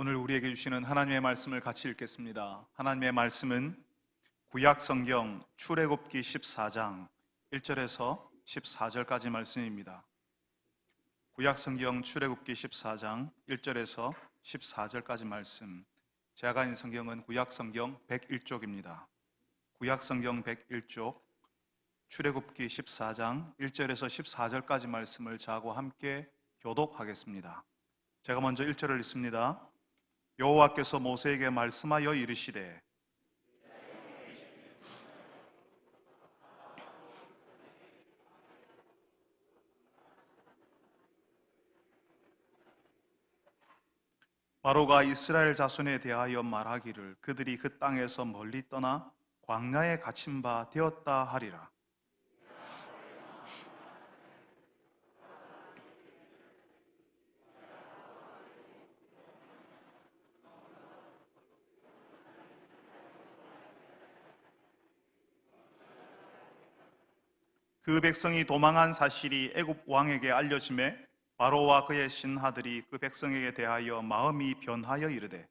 오늘 우리에게 주시는 하나님의 말씀을 같이 읽겠습니다. 하나님의 말씀은 구약 성경 출애굽기 14장 1절에서 14절까지 말씀입니다. 구약 성경 출애굽기 14장 1절에서 14절까지 말씀. 제가 가진 성경은 구약 성경 101쪽입니다. 구약 성경 101쪽 출애굽기 14장 1절에서 14절까지 말씀을 저하고 함께 교독하겠습니다. 제가 먼저 1절을 읽습니다. 여호와께서 모세에게 말씀하여 이르시되 바로가 이스라엘 자손에 대하여 말하기를 그들이 그 땅에서 멀리 떠나 광야에 갇힌 바 되었다 하리라. 그 백성이 도망한 사실이 애굽 왕에게 알려짐에 바로와 그의 신하들이 그 백성에게 대하여 마음이 변하여 이르되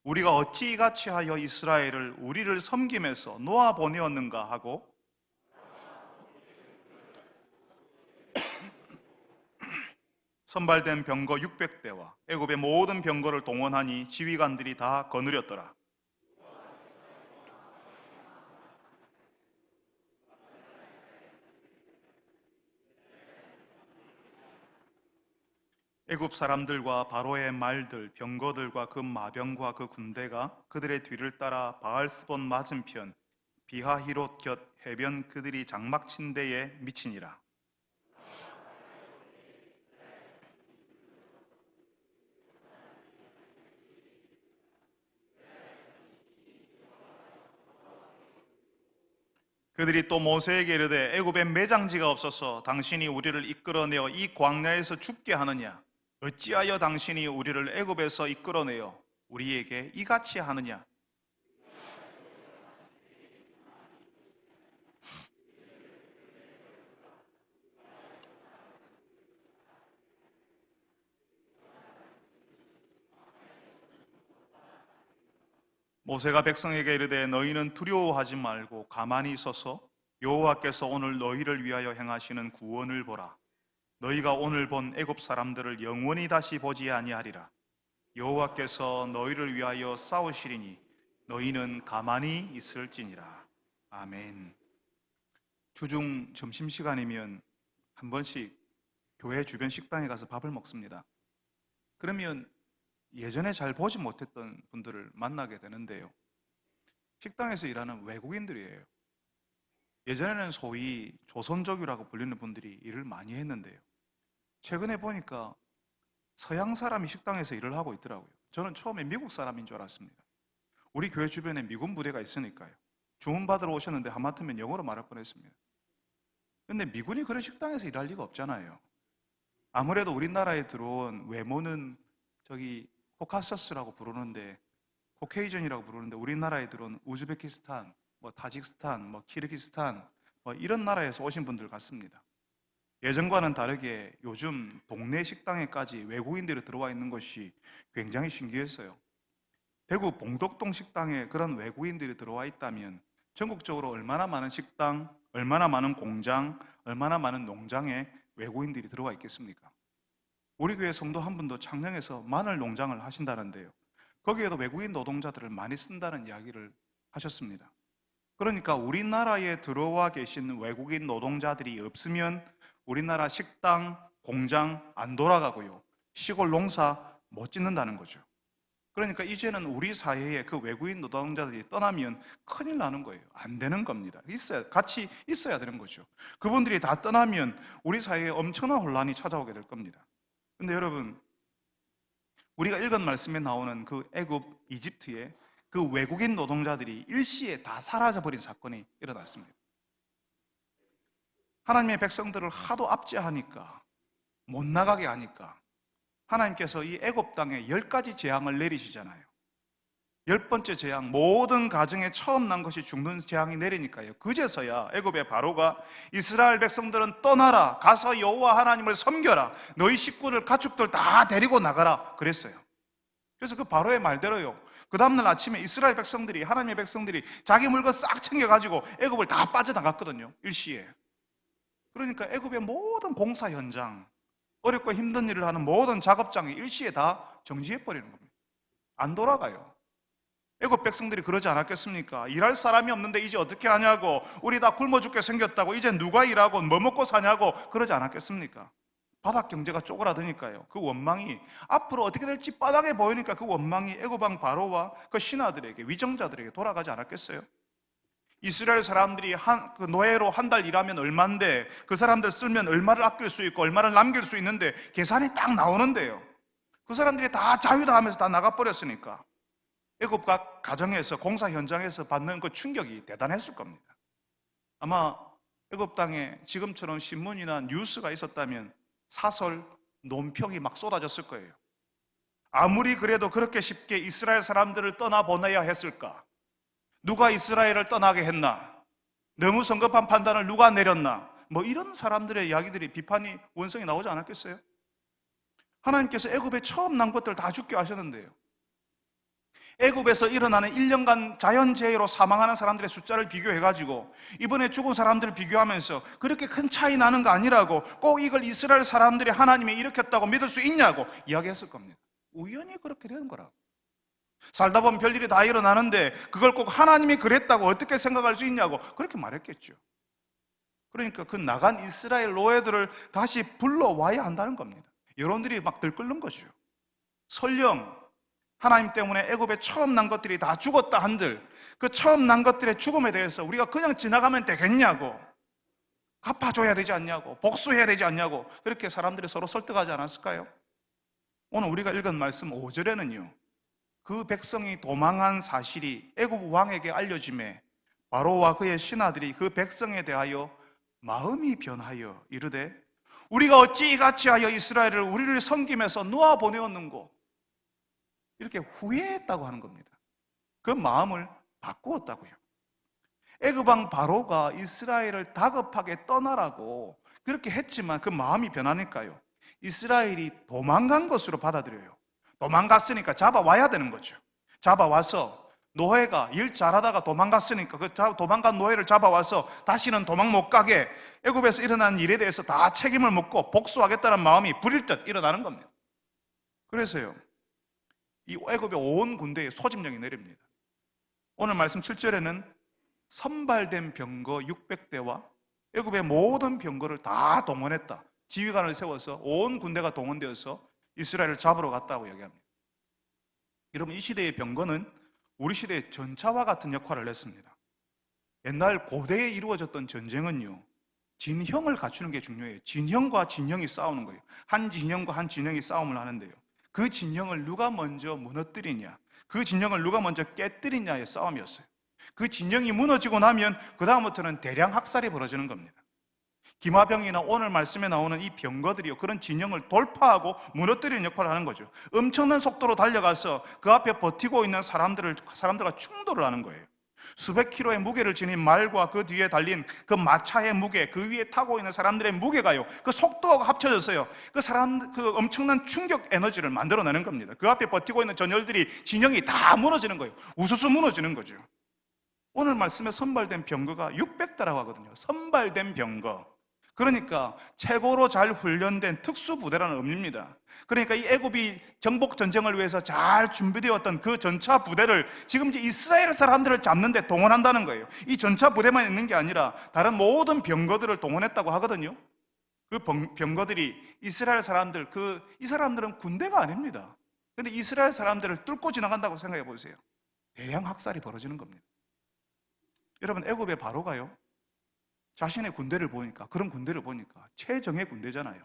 우리가 어찌 이같이 하여 이스라엘을 우리를 섬김에서 놓아 보내었는가 하고 선발된 병거 600대와 애굽의 모든 병거를 동원하니 지휘관들이 다 거느렸더라. 애굽 사람들과 바로의 말들, 병거들과 그 마병과 그 군대가 그들의 뒤를 따라 바알스본 맞은편 비하히롯 곁 해변 그들이 장막 친 데에 미치니라. 그들이 또 모세에게 이르되 애굽에 매장지가 없어서 당신이 우리를 이끌어내어 이 광야에서 죽게 하느냐? 어찌하여 당신이 우리를 애굽에서 이끌어내어 우리에게 이같이 하느냐? 모세가 백성에게 이르되 너희는 두려워하지 말고 가만히 서서 여호와께서 오늘 너희를 위하여 행하시는 구원을 보라. 너희가 오늘 본 애굽 사람들을 영원히 다시 보지 아니하리라. 여호와께서 너희를 위하여 싸우시리니 너희는 가만히 있을지니라. 아멘. 주중 점심시간이면 한 번씩 교회 주변 식당에 가서 밥을 먹습니다. 그러면 예전에 잘 보지 못했던 분들을 만나게 되는데요. 식당에서 일하는 외국인들이에요. 예전에는 소위 조선족이라고 불리는 분들이 일을 많이 했는데요. 최근에 보니까 서양 사람이 식당에서 일을 하고 있더라고요. 저는 처음에 미국 사람인 줄 알았습니다. 우리 교회 주변에 미군 부대가 있으니까요. 주문 받으러 오셨는데 하마터면 영어로 말할 뻔했습니다. 근데 미군이 그런 식당에서 일할 리가 없잖아요. 아무래도 우리나라에 들어온 외모는 저기 코카서스라고 부르는데 코케이전이라고 부르는데 우리나라에 들어온 우즈베키스탄, 타직스탄, 키르기스탄 이런 나라에서 오신 분들 같습니다. 예전과는 다르게 요즘 동네 식당에까지 외국인들이 들어와 있는 것이 굉장히 신기했어요. 대구 봉덕동 식당에 그런 외국인들이 들어와 있다면 전국적으로 얼마나 많은 식당, 얼마나 많은 공장, 얼마나 많은 농장에 외국인들이 들어와 있겠습니까? 우리 교회 성도 한 분도 창녕에서 마늘 농장을 하신다는데요. 거기에도 외국인 노동자들을 많이 쓴다는 이야기를 하셨습니다. 그러니까 우리나라에 들어와 계신 외국인 노동자들이 없으면 우리나라 식당, 공장 안 돌아가고요. 시골 농사 못 짓는다는 거죠. 그러니까 이제는 우리 사회에 그 외국인 노동자들이 떠나면 큰일 나는 거예요. 안 되는 겁니다. 같이 있어야 되는 거죠. 그분들이 다 떠나면 우리 사회에 엄청난 혼란이 찾아오게 될 겁니다. 근데 여러분, 우리가 읽은 말씀에 나오는 그 애굽, 이집트의 그 외국인 노동자들이 일시에 다 사라져버린 사건이 일어났습니다. 하나님의 백성들을 하도 압제하니까, 못 나가게 하니까 하나님께서 이 애굽 땅에 10가지 재앙을 내리시잖아요. 10번째 재앙, 모든 가정에 처음 난 것이 죽는 재앙이 내리니까요. 그제서야 애굽의 바로가 이스라엘 백성들은 떠나라, 가서 여호와 하나님을 섬겨라, 너희 식구들 가축들 다 데리고 나가라 그랬어요. 그래서 그 바로의 말대로요, 그 다음날 아침에 이스라엘 백성들이, 하나님의 백성들이 자기 물건 싹 챙겨가지고 애굽을 다 빠져나갔거든요, 일시에. 그러니까 애굽의 모든 공사 현장, 어렵고 힘든 일을 하는 모든 작업장이 일시에 다 정지해버리는 겁니다. 안 돌아가요. 애굽 백성들이 그러지 않았겠습니까? 일할 사람이 없는데 이제 어떻게 하냐고, 우리 다 굶어 죽게 생겼다고, 이제 누가 일하고 뭐 먹고 사냐고 그러지 않았겠습니까? 바닥 경제가 쪼그라드니까요. 그 원망이 앞으로 어떻게 될지 뻔하게 보이니까 그 원망이 애굽 왕 바로와 그 신하들에게, 위정자들에게 돌아가지 않았겠어요? 이스라엘 사람들이 그 노예로 한 달 일하면 얼마인데, 그 사람들 쓰면 얼마를 아낄 수 있고 얼마를 남길 수 있는데 계산이 딱 나오는데요, 그 사람들이 다 자유다하면서 다 나가버렸으니까 애굽 각 가정에서, 공사 현장에서 받는 그 충격이 대단했을 겁니다. 아마 애굽 땅에 지금처럼 신문이나 뉴스가 있었다면 사설, 논평이 막 쏟아졌을 거예요. 아무리 그래도 그렇게 쉽게 이스라엘 사람들을 떠나보내야 했을까? 누가 이스라엘을 떠나게 했나? 너무 성급한 판단을 누가 내렸나? 뭐 이런 사람들의 이야기들이, 비판이, 원성이 나오지 않았겠어요? 하나님께서 애굽에 처음 난 것들 다 죽게 하셨는데요, 애굽에서 일어나는 1년간 자연재해로 사망하는 사람들의 숫자를 비교해가지고 이번에 죽은 사람들을 비교하면서 그렇게 큰 차이 나는 거 아니라고, 꼭 이걸 이스라엘 사람들이 하나님이 일으켰다고 믿을 수 있냐고 이야기했을 겁니다. 우연히 그렇게 되는 거라고. 살다 보면 별일이 다 일어나는데 그걸 꼭 하나님이 그랬다고 어떻게 생각할 수 있냐고 그렇게 말했겠죠. 그러니까 그 나간 이스라엘 노예들을 다시 불러와야 한다는 겁니다. 여론들이 막 들끓는 거죠. 설령 하나님 때문에 애굽에 처음 난 것들이 다 죽었다 한들 그 처음 난 것들의 죽음에 대해서 우리가 그냥 지나가면 되겠냐고, 갚아줘야 되지 않냐고, 복수해야 되지 않냐고, 그렇게 사람들이 서로 설득하지 않았을까요? 오늘 우리가 읽은 말씀 5절에는요, 그 백성이 도망한 사실이 애굽 왕에게 알려짐에 바로와 그의 신하들이 그 백성에 대하여 마음이 변하여 이르되, 우리가 어찌 이같이 하여 이스라엘을 우리를 섬김에서 놓아 보내었는고, 이렇게 후회했다고 하는 겁니다. 그 마음을 바꾸었다고요. 애굽 왕 바로가 이스라엘을 다급하게 떠나라고 그렇게 했지만 그 마음이 변하니까요, 이스라엘이 도망간 것으로 받아들여요. 도망갔으니까 잡아와야 되는 거죠. 잡아와서, 노예가 일 잘하다가 도망갔으니까 그 도망간 노예를 잡아와서 다시는 도망 못 가게 애굽에서 일어난 일에 대해서 다 책임을 묻고 복수하겠다는 마음이 불일 듯 일어나는 겁니다. 그래서요, 이 애굽의 온 군대에 소집령이 내립니다. 오늘 말씀 7절에는 선발된 병거 600대와 애굽의 모든 병거를 다 동원했다, 지휘관을 세워서 온 군대가 동원되어서 이스라엘을 잡으러 갔다고 이야기합니다. 여러분, 이 시대의 병거는 우리 시대의 전차와 같은 역할을 했습니다. 옛날 고대에 이루어졌던 전쟁은요, 진형을 갖추는 게 중요해요. 진형과 진형이 싸우는 거예요. 한 진영과 한 진영이 싸움을 하는데요, 그 진영을 누가 먼저 무너뜨리냐, 그 진영을 누가 먼저 깨뜨리냐의 싸움이었어요. 그 진영이 무너지고 나면 그 다음부터는 대량 학살이 벌어지는 겁니다. 기마병이나 오늘 말씀에 나오는 이 병거들이요, 그런 진영을 돌파하고 무너뜨리는 역할을 하는 거죠. 엄청난 속도로 달려가서 그 앞에 버티고 있는 사람들과 충돌을 하는 거예요. 수백 킬로의 무게를 지닌 말과 그 뒤에 달린 그 마차의 무게, 그 위에 타고 있는 사람들의 무게가요, 그 속도가 합쳐져서요, 그 엄청난 충격 에너지를 만들어내는 겁니다. 그 앞에 버티고 있는 전열들이, 진영이 다 무너지는 거예요. 우수수 무너지는 거죠. 오늘 말씀에 선발된 병거가 600대라고 하거든요. 선발된 병거. 그러니까 최고로 잘 훈련된 특수부대라는 의미입니다. 그러니까 이 애굽이 정복 전쟁을 위해서 잘 준비되었던 그 전차 부대를 지금 이제 이스라엘 사람들을 잡는 데 동원한다는 거예요. 이 전차 부대만 있는 게 아니라 다른 모든 병거들을 동원했다고 하거든요. 그 병거들이 이스라엘 사람들, 이 사람들은 군대가 아닙니다. 그런데 이스라엘 사람들을 뚫고 지나간다고 생각해 보세요. 대량 학살이 벌어지는 겁니다. 여러분, 애굽의 바로가요, 자신의 군대를 보니까, 그런 군대를 보니까 최정예 군대잖아요.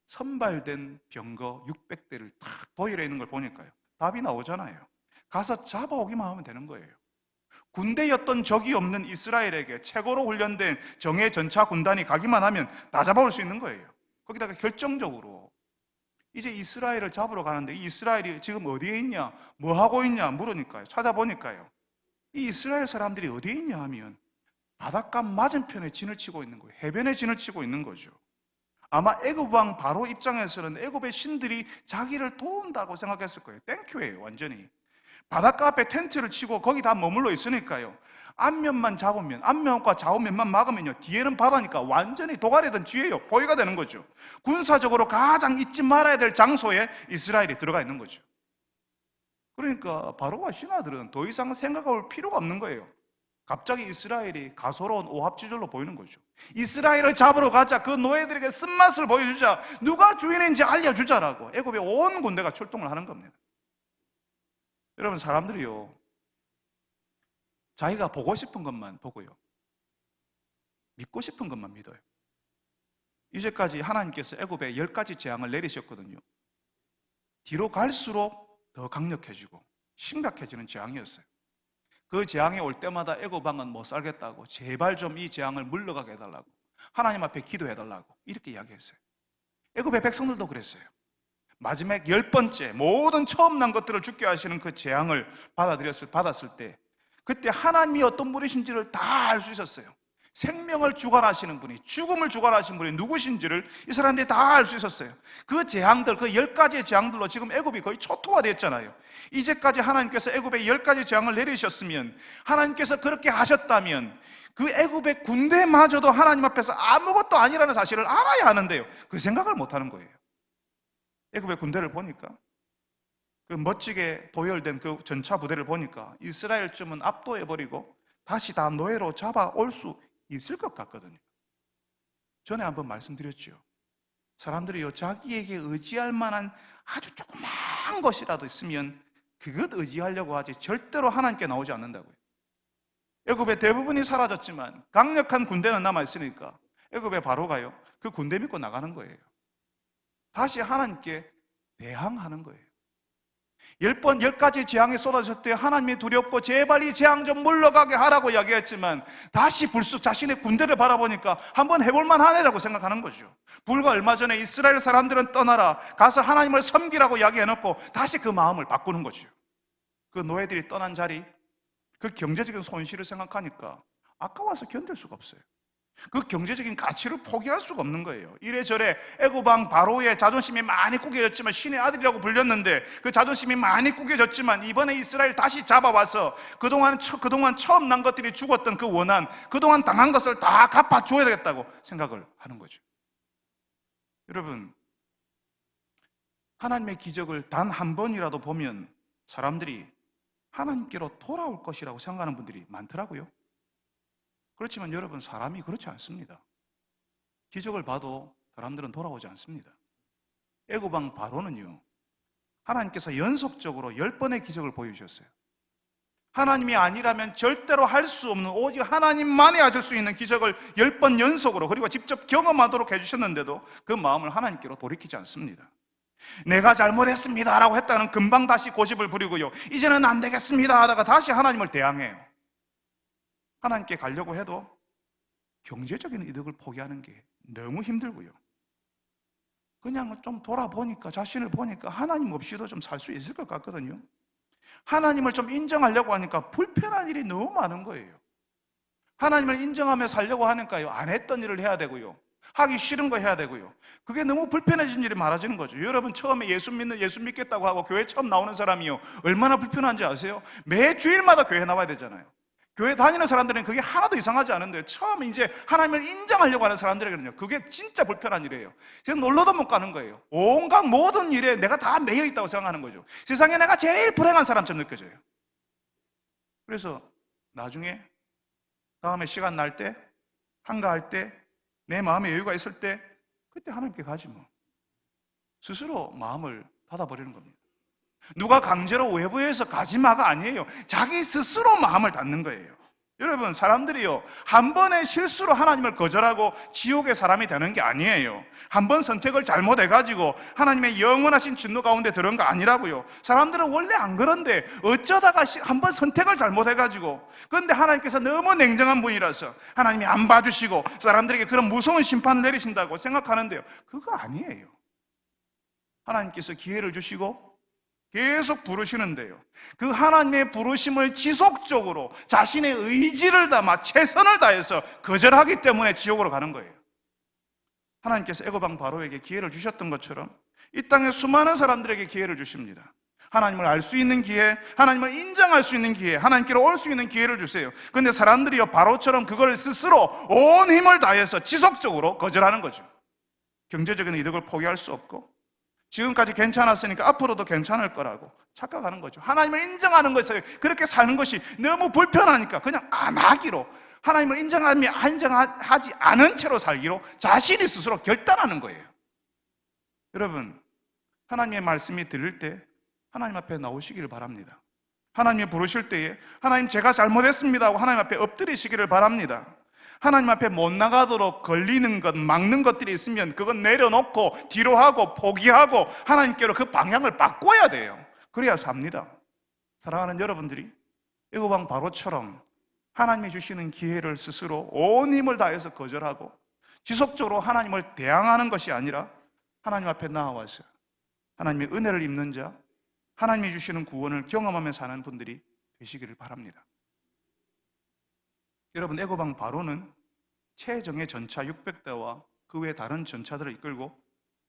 선발된 병거 600대를 탁 도열해 있는 걸 보니까요, 답이 나오잖아요. 가서 잡아오기만 하면 되는 거예요. 군대였던 적이 없는 이스라엘에게 최고로 훈련된 정예 전차 군단이 가기만 하면 다 잡아올 수 있는 거예요. 거기다가 결정적으로 이제 이스라엘을 잡으러 가는데, 이 이스라엘이 지금 어디에 있냐, 뭐 하고 있냐 물으니까요, 찾아보니까요, 이 이스라엘 사람들이 어디에 있냐 하면 바닷가 맞은편에 진을 치고 있는 거예요. 해변에 진을 치고 있는 거죠. 아마 애굽 왕 바로 입장에서는 애굽의 신들이 자기를 도운다고 생각했을 거예요. 땡큐예요, 완전히. 바닷가 앞에 텐트를 치고 거기 다 머물러 있으니까요. 앞면만 잡으면, 앞면과 좌우면만 막으면요, 뒤에는 바다니까 완전히 도가리든 뒤에요, 포위가 되는 거죠. 군사적으로 가장 잊지 말아야 될 장소에 이스라엘이 들어가 있는 거죠. 그러니까 바로와 신하들은 더 이상 생각할 필요가 없는 거예요. 갑자기 이스라엘이 가소로운 오합지졸로 보이는 거죠. 이스라엘을 잡으러 가자, 그 노예들에게 쓴맛을 보여주자, 누가 주인인지 알려주자라고 애굽의 온 군대가 출동을 하는 겁니다. 여러분, 사람들이요, 자기가 보고 싶은 것만 보고요, 믿고 싶은 것만 믿어요. 이제까지 하나님께서 애굽에 10가지 재앙을 내리셨거든요. 뒤로 갈수록 더 강력해지고 심각해지는 재앙이었어요. 그 재앙이 올 때마다 애굽 왕은 못 살겠다고 제발 좀 이 재앙을 물러가게 해달라고, 하나님 앞에 기도해달라고 이렇게 이야기했어요. 애굽의 백성들도 그랬어요. 마지막 10번째 모든 처음 난 것들을 죽게 하시는 그 재앙을 받았을 때, 그때 하나님이 어떤 분이신지를 다 알 수 있었어요. 생명을 주관하시는 분이, 죽음을 주관하시는 분이 누구신지를 이 사람들이 다 알 수 있었어요. 그 재앙들, 그 10가지의 재앙들로 지금 애굽이 거의 초토화됐잖아요. 이제까지 하나님께서 애굽에 10가지 재앙을 내리셨으면, 하나님께서 그렇게 하셨다면 그 애굽의 군대마저도 하나님 앞에서 아무것도 아니라는 사실을 알아야 하는데요, 그 생각을 못 하는 거예요. 애굽의 군대를 보니까, 그 멋지게 도열된 그 전차 부대를 보니까 이스라엘쯤은 압도해버리고 다시 다 노예로 잡아올 수 있을 것 같거든요. 전에 한번 말씀드렸죠. 사람들이요, 자기에게 의지할 만한 아주 조그만 것이라도 있으면 그것 의지하려고 하지 절대로 하나님께 나오지 않는다고요. 애굽의 대부분이 사라졌지만 강력한 군대는 남아있으니까 애굽의 바로가요, 그 군대 믿고 나가는 거예요. 다시 하나님께 대항하는 거예요. 10가지 재앙이 쏟아졌을 때 하나님이 두렵고 제발 이 재앙 좀 물러가게 하라고 이야기했지만, 다시 불쑥 자신의 군대를 바라보니까 한번 해볼만 하네라고 생각하는 거죠. 불과 얼마 전에 이스라엘 사람들은 떠나라, 가서 하나님을 섬기라고 이야기해놓고 다시 그 마음을 바꾸는 거죠. 그 노예들이 떠난 자리, 그 경제적인 손실을 생각하니까 아까워서 견딜 수가 없어요. 그 경제적인 가치를 포기할 수가 없는 거예요. 이래저래 애굽 왕 바로의 자존심이 많이 구겨졌지만, 신의 아들이라고 불렸는데 그 자존심이 많이 구겨졌지만, 이번에 이스라엘 다시 잡아와서 그동안 처음 난 것들이 죽었던 그 원한, 그동안 당한 것을 다 갚아줘야 되겠다고 생각을 하는 거죠. 여러분, 하나님의 기적을 단 한 번이라도 보면 사람들이 하나님께로 돌아올 것이라고 생각하는 분들이 많더라고요. 그렇지만 여러분, 사람이 그렇지 않습니다. 기적을 봐도 사람들은 돌아오지 않습니다. 애굽 왕 바로는요, 하나님께서 연속적으로 10번의 기적을 보여주셨어요. 하나님이 아니라면 절대로 할 수 없는, 오직 하나님만이 하실 수 있는 기적을 10번 연속으로, 그리고 직접 경험하도록 해주셨는데도 그 마음을 하나님께로 돌이키지 않습니다. 내가 잘못했습니다 라고 했다는 금방 다시 고집을 부리고요, 이제는 안 되겠습니다 하다가 다시 하나님을 대항해요. 하나님께 가려고 해도 경제적인 이득을 포기하는 게 너무 힘들고요, 그냥 좀 돌아보니까, 자신을 보니까 하나님 없이도 좀 살 수 있을 것 같거든요. 하나님을 좀 인정하려고 하니까 불편한 일이 너무 많은 거예요. 하나님을 인정하며 살려고 하니까요, 안 했던 일을 해야 되고요, 하기 싫은 거 해야 되고요, 그게 너무 불편해진 일이 많아지는 거죠. 여러분, 처음에 예수 믿겠다고 하고 교회 처음 나오는 사람이요, 얼마나 불편한지 아세요? 매 주일마다 교회 나와야 되잖아요. 교회 다니는 사람들은 그게 하나도 이상하지 않은데, 처음에 이제 하나님을 인정하려고 하는 사람들에게는요, 그게 진짜 불편한 일이에요. 그래서 놀러도 못 가는 거예요. 온갖 모든 일에 내가 다 매여 있다고 생각하는 거죠. 세상에 내가 제일 불행한 사람처럼 느껴져요. 그래서 나중에 다음에 시간 날 때, 한가할 때, 내 마음에 여유가 있을 때, 그때 하나님께 가지 뭐. 스스로 마음을 닫아버리는 겁니다. 누가 강제로 외부에서 가지마가 아니에요. 자기 스스로 마음을 닫는 거예요. 여러분, 사람들이요, 한 번의 실수로 하나님을 거절하고 지옥의 사람이 되는 게 아니에요. 한 번 선택을 잘못해가지고 하나님의 영원하신 진노 가운데 들어온 거 아니라고요. 사람들은 원래 안 그런데 어쩌다가 한 번 선택을 잘못해가지고, 그런데 하나님께서 너무 냉정한 분이라서 하나님이 안 봐주시고 사람들에게 그런 무서운 심판을 내리신다고 생각하는데요, 그거 아니에요. 하나님께서 기회를 주시고 계속 부르시는데요, 그 하나님의 부르심을 지속적으로 자신의 의지를 담아 최선을 다해서 거절하기 때문에 지옥으로 가는 거예요. 하나님께서 애굽 왕 바로에게 기회를 주셨던 것처럼 이 땅의 수많은 사람들에게 기회를 주십니다. 하나님을 알 수 있는 기회, 하나님을 인정할 수 있는 기회, 하나님께로 올 수 있는 기회를 주세요. 그런데 사람들이요, 바로처럼 그걸 스스로 온 힘을 다해서 지속적으로 거절하는 거죠. 경제적인 이득을 포기할 수 없고, 지금까지 괜찮았으니까 앞으로도 괜찮을 거라고 착각하는 거죠. 하나님을 인정하는 것을 그렇게 사는 것이 너무 불편하니까 그냥 안 하기로, 하나님을 인정하지 않은 채로 살기로 자신이 스스로 결단하는 거예요. 여러분, 하나님의 말씀이 들릴 때 하나님 앞에 나오시기를 바랍니다. 하나님이 부르실 때에 하나님 제가 잘못했습니다 하고 하나님 앞에 엎드리시기를 바랍니다. 하나님 앞에 못 나가도록 걸리는 것, 막는 것들이 있으면 그건 내려놓고 뒤로 하고 포기하고 하나님께로 그 방향을 바꿔야 돼요. 그래야 삽니다. 사랑하는 여러분들이 애굽 왕 바로처럼 하나님이 주시는 기회를 스스로 온 힘을 다해서 거절하고 지속적으로 하나님을 대항하는 것이 아니라 하나님 앞에 나와서 하나님의 은혜를 입는 자, 하나님이 주시는 구원을 경험하며 사는 분들이 되시기를 바랍니다. 여러분, 애굽 왕 바로는 최정예 전차 600대와 그 외 다른 전차들을 이끌고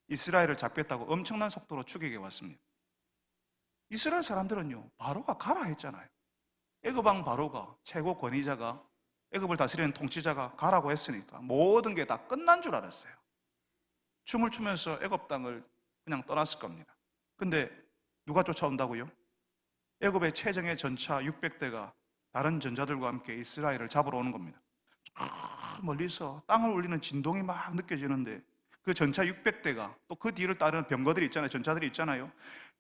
이스라엘을 잡겠다고 엄청난 속도로 추격해 왔습니다. 이스라엘 사람들은요, 바로가 가라 했잖아요. 애굽 왕 바로가, 최고 권위자가, 애굽을 다스리는 통치자가 가라고 했으니까 모든 게 다 끝난 줄 알았어요. 춤을 추면서 애굽 땅을 그냥 떠났을 겁니다. 근데 누가 쫓아온다고요? 애굽의 최정예 전차 600대가 다른 전자들과 함께 이스라엘을 잡으러 오는 겁니다. 멀리서 땅을 울리는 진동이 막 느껴지는데 그 전차 600대가 또 그 뒤를 따르는 병거들이 있잖아요. 전차들이 있잖아요.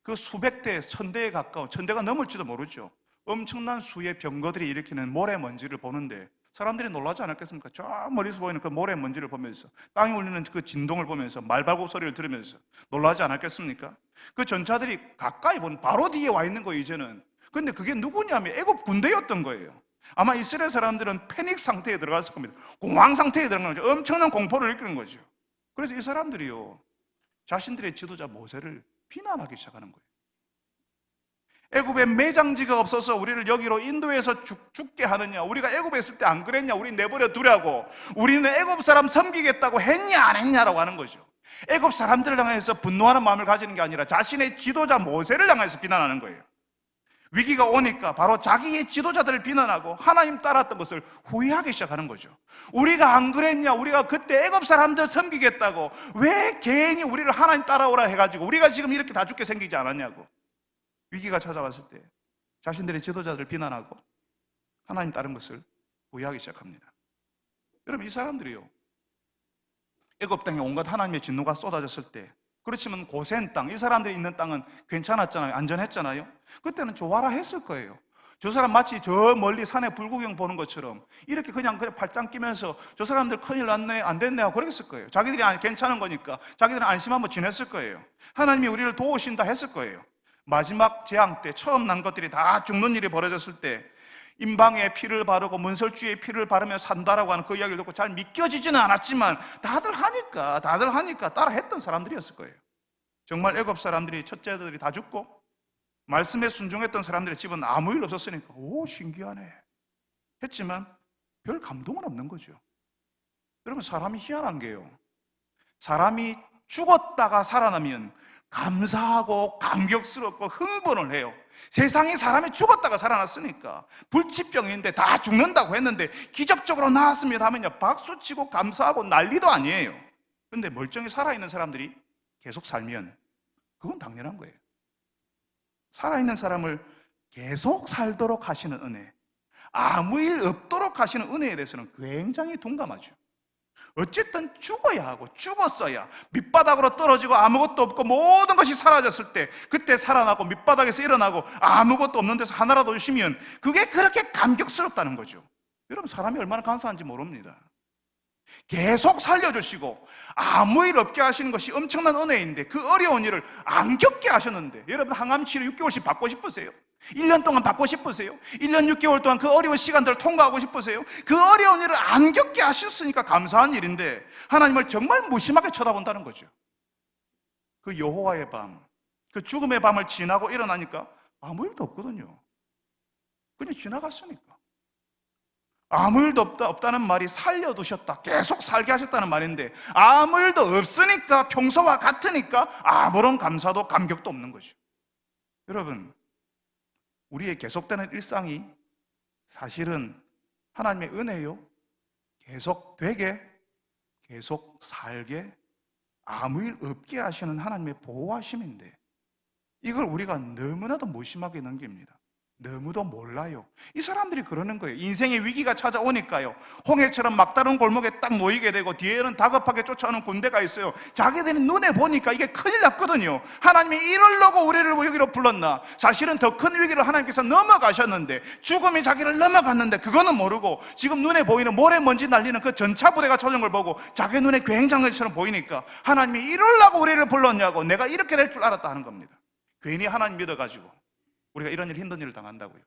그 수백 대, 1000대에 가까운, 1000대가 넘을지도 모르죠. 엄청난 수의 병거들이 일으키는 모래먼지를 보는데 사람들이 놀라지 않았겠습니까? 저 멀리서 보이는 그 모래먼지를 보면서, 땅이 울리는 그 진동을 보면서, 말발굽 소리를 들으면서 놀라지 않았겠습니까? 그 전차들이 가까이 보는, 바로 뒤에 와 있는 거예요, 이제는. 근데 그게 누구냐면 애굽 군대였던 거예요. 아마 이스라엘 사람들은 패닉 상태에 들어갔을 겁니다. 공황 상태에 들어간 거죠. 엄청난 공포를 느끼는 거죠. 그래서 이 사람들이요, 자신들의 지도자 모세를 비난하기 시작하는 거예요. 애굽에 매장지가 없어서 우리를 여기로 인도해서 죽게 하느냐, 우리가 애굽에 있을 때 안 그랬냐, 우리 내버려 두라고, 우리는 애굽 사람 섬기겠다고 했냐 안 했냐라고 하는 거죠. 애굽 사람들을 향해서 분노하는 마음을 가지는 게 아니라 자신의 지도자 모세를 향해서 비난하는 거예요. 위기가 오니까 바로 자기의 지도자들을 비난하고 하나님 따랐던 것을 후회하기 시작하는 거죠. 우리가 안 그랬냐, 우리가 그때 애굽 사람들 섬기겠다고 왜 괜히 우리를 하나님 따라오라 해가지고 우리가 지금 이렇게 다 죽게 생기지 않았냐고. 위기가 찾아왔을 때 자신들의 지도자들을 비난하고 하나님 따른 것을 후회하기 시작합니다. 여러분, 이 사람들이요, 애굽 땅에 온갖 하나님의 진노가 쏟아졌을 때, 그렇지만 고센 땅, 이 사람들이 있는 땅은 괜찮았잖아요. 안전했잖아요. 그때는 좋아라 했을 거예요. 저 사람 마치 저 멀리 산에 불구경 보는 것처럼 이렇게 그냥 팔짱 끼면서 저 사람들 큰일 났네, 안 됐네 하고 그랬을 거예요. 자기들이 괜찮은 거니까 자기들은 안심하고 지냈을 거예요. 하나님이 우리를 도우신다 했을 거예요. 마지막 재앙 때 처음 난 것들이 다 죽는 일이 벌어졌을 때 임방에 피를 바르고 문설주에 피를 바르며 산다라고 하는 그 이야기를 듣고 잘 믿겨지지는 않았지만 다들 하니까 따라 했던 사람들이었을 거예요. 정말 애굽 사람들이, 첫째들이 다 죽고 말씀에 순종했던 사람들의 집은 아무 일 없었으니까 오, 신기하네 했지만 별 감동은 없는 거죠. 여러분, 사람이 희한한 게요, 사람이 죽었다가 살아나면 감사하고 감격스럽고 흥분을 해요. 세상에 사람이 죽었다가 살아났으니까, 불치병인데 다 죽는다고 했는데 기적적으로 나았습니다 하면요, 박수치고 감사하고 난리도 아니에요. 그런데 멀쩡히 살아있는 사람들이 계속 살면 그건 당연한 거예요. 살아있는 사람을 계속 살도록 하시는 은혜, 아무 일 없도록 하시는 은혜에 대해서는 굉장히 둔감하죠. 어쨌든 죽어야 하고, 죽었어야 밑바닥으로 떨어지고 아무것도 없고 모든 것이 사라졌을 때 그때 살아나고 밑바닥에서 일어나고 아무것도 없는 데서 하나라도 주시면 그게 그렇게 감격스럽다는 거죠. 여러분, 사람이 얼마나 감사한지 모릅니다. 계속 살려주시고 아무 일 없게 하시는 것이 엄청난 은혜인데 그 어려운 일을 안 겪게 하셨는데, 여러분 항암 치료 6개월씩 받고 싶으세요? 1년 동안 받고 싶으세요? 1년 6개월 동안 그 어려운 시간들을 통과하고 싶으세요? 그 어려운 일을 안 겪게 하셨으니까 감사한 일인데 하나님을 정말 무심하게 쳐다본다는 거죠. 그 여호와의 밤, 그 죽음의 밤을 지나고 일어나니까 아무 일도 없거든요. 그냥 지나갔으니까. 아무 일도 없다는 말이 살려두셨다, 계속 살게 하셨다는 말인데, 아무 일도 없으니까, 평소와 같으니까 아무런 감사도 감격도 없는 거죠. 여러분, 우리의 계속되는 일상이 사실은 하나님의 은혜요, 계속 되게, 계속 살게, 아무 일 없게 하시는 하나님의 보호하심인데, 이걸 우리가 너무나도 무심하게 넘깁니다. 너무도 몰라요. 이 사람들이 그러는 거예요. 인생의 위기가 찾아오니까요, 홍해처럼 막다른 골목에 딱 놓이게 되고 뒤에는 다급하게 쫓아오는 군대가 있어요. 자기들이 눈에 보니까 이게 큰일 났거든요. 하나님이 이러려고 우리를 여기로 불렀나? 사실은 더 큰 위기를 하나님께서 넘어가셨는데, 죽음이 자기를 넘어갔는데 그거는 모르고 지금 눈에 보이는 모래먼지 날리는 그 전차 부대가 쳐진 걸 보고 자기 눈에 굉장한 것처럼 보이니까 하나님이 이러려고 우리를 불렀냐고, 내가 이렇게 될 줄 알았다 하는 겁니다. 괜히 하나님 믿어가지고 우리가 이런 일, 힘든 일을 당한다고요.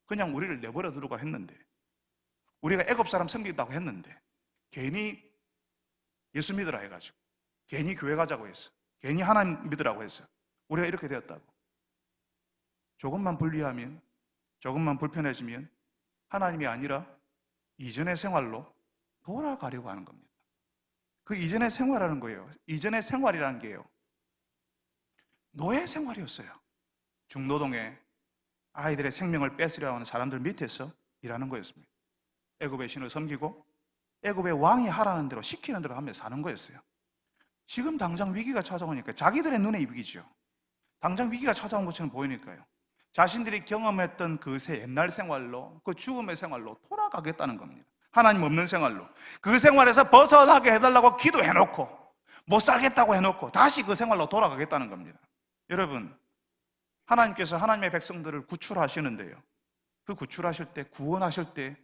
그냥 우리를 내버려 두려고 했는데, 우리가 애굽 사람 섬기겠다고 했는데, 괜히 예수 믿으라 해가지고, 괜히 교회 가자고 했어, 괜히 하나님 믿으라고 했어, 우리가 이렇게 되었다고. 조금만 불리하면, 조금만 불편해지면 하나님이 아니라 이전의 생활로 돌아가려고 하는 겁니다. 그 이전의 생활이라는 거예요. 이전의 생활이라는 게요, 노예 생활이었어요. 중노동에 아이들의 생명을 뺏으려 하는 사람들 밑에서 일하는 거였습니다. 애굽의 신을 섬기고 애굽의 왕이 하라는 대로, 시키는 대로 하며 사는 거였어요. 지금 당장 위기가 찾아오니까 자기들의 눈에 위기죠. 당장 위기가 찾아온 것처럼 보이니까요, 자신들이 경험했던 그 옛날 생활로, 그 죽음의 생활로 돌아가겠다는 겁니다. 하나님 없는 생활로. 그 생활에서 벗어나게 해달라고 기도해놓고, 못 살겠다고 해놓고 다시 그 생활로 돌아가겠다는 겁니다. 여러분, 하나님께서 하나님의 백성들을 구출하시는데요, 그 구출하실 때, 구원하실 때